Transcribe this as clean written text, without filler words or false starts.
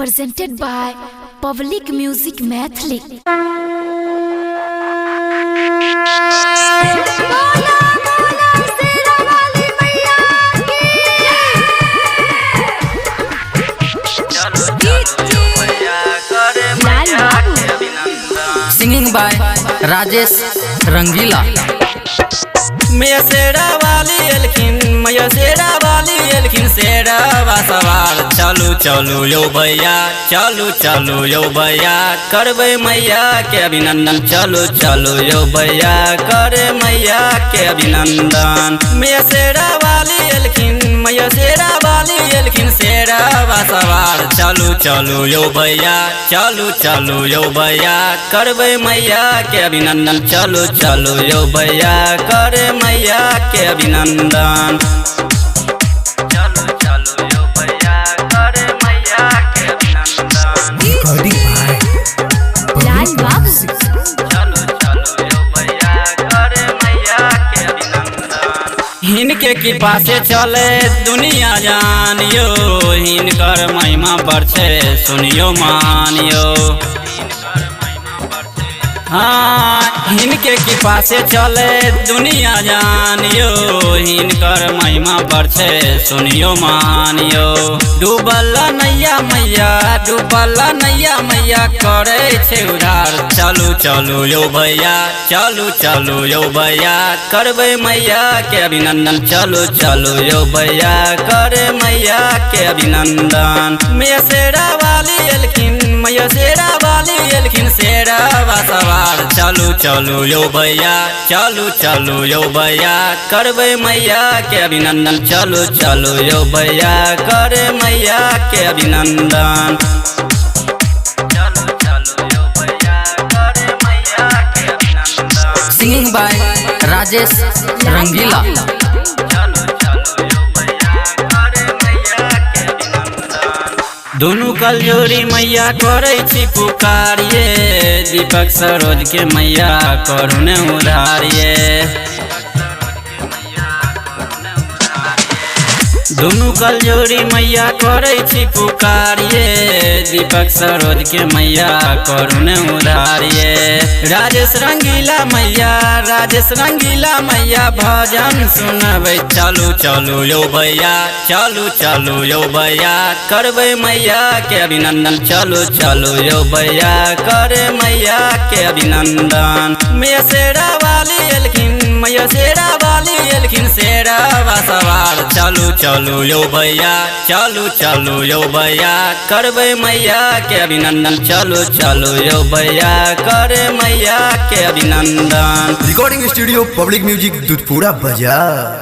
presented by Public Music Mathli. Singing by Rajesh Rangila. मैया शेरा वाली एलखिन, मैया शेरा वाली एलखिन, शेरा सवार चलू चलू यो भैया, चलू चलू यो भैया, करबे मैया के अभिनंदन, चलू चलू यो भैया, करे मैया के अभिनंदन। मैया शेरा वाली एलखिन, मैया शेरा वाली एलखिन, शेरा सवार चलू चलू यो भैया, चलू चलू यो भैया, करबे मैया के अभिनंदन, चलू चलू यो भैया, करे मैया के अभिनंदन। चलू चलू यो भैया, करे मैया के अभिनंदन। चलू चलू यो भैया, करे मैया के अभिनंदन। हिनके कृपा से चले दुनिया जानियो, हिनकर महिमा बढ़े सुनियो मानियो। हाँ, हिनके कृपा से चले दुनिया जानियो, हिनकर महिमा बढ़े सुनियो मानियो। डूबल नैया मैया, डूबल नैया मैया, करे छे उधार, चलू चलू यो भैया, चलू चलू यो भैया, करबे मैया के अभिनंदन, चलू चलू यो भैया, करे मैया के अभिनंदन। मैया शेरा वाली एलखिन, मैया शेरा वाली एलखिन, शेरा सवार चलू चलू यो भैया, चलू चलू यो भैया, करबे मैया के अभिनंदन, चलू चलू यो भैया, करे मैया के अभिनंदन। चलू चलू यो भैया, करे मैया के अभिनंदन। Singing by Rajesh Rangila. दोनों कलजोरी मैया करे छी पुकारिए, दीपक सरोज के मैया करुणे उधारिए। दोनों कलजोरी मैया करे छी पुकारिए, दीपक सरोज के मैया करुणे उधारिए। राजेश रंगीला मैया, राजेश रंगीला मैया, भजन सुनबे, चलू चलू यो भैया, चलू चलू यो भैया, करबे मैया के अभिनंदन, चलू चलू यो भैया, करे मैया के अभिनंदन। मैया शेरा वाली एलखिन, मैया शेरा वाली एलखिन, शेरा सवार चलू चलू यो भैया, चलू चलू यो भैया, करबे मैया के अभिनंदन, चलू चलू यो भैया, करे मैया के अभिनंदन। Recording studio public music Dudhpura बाजार।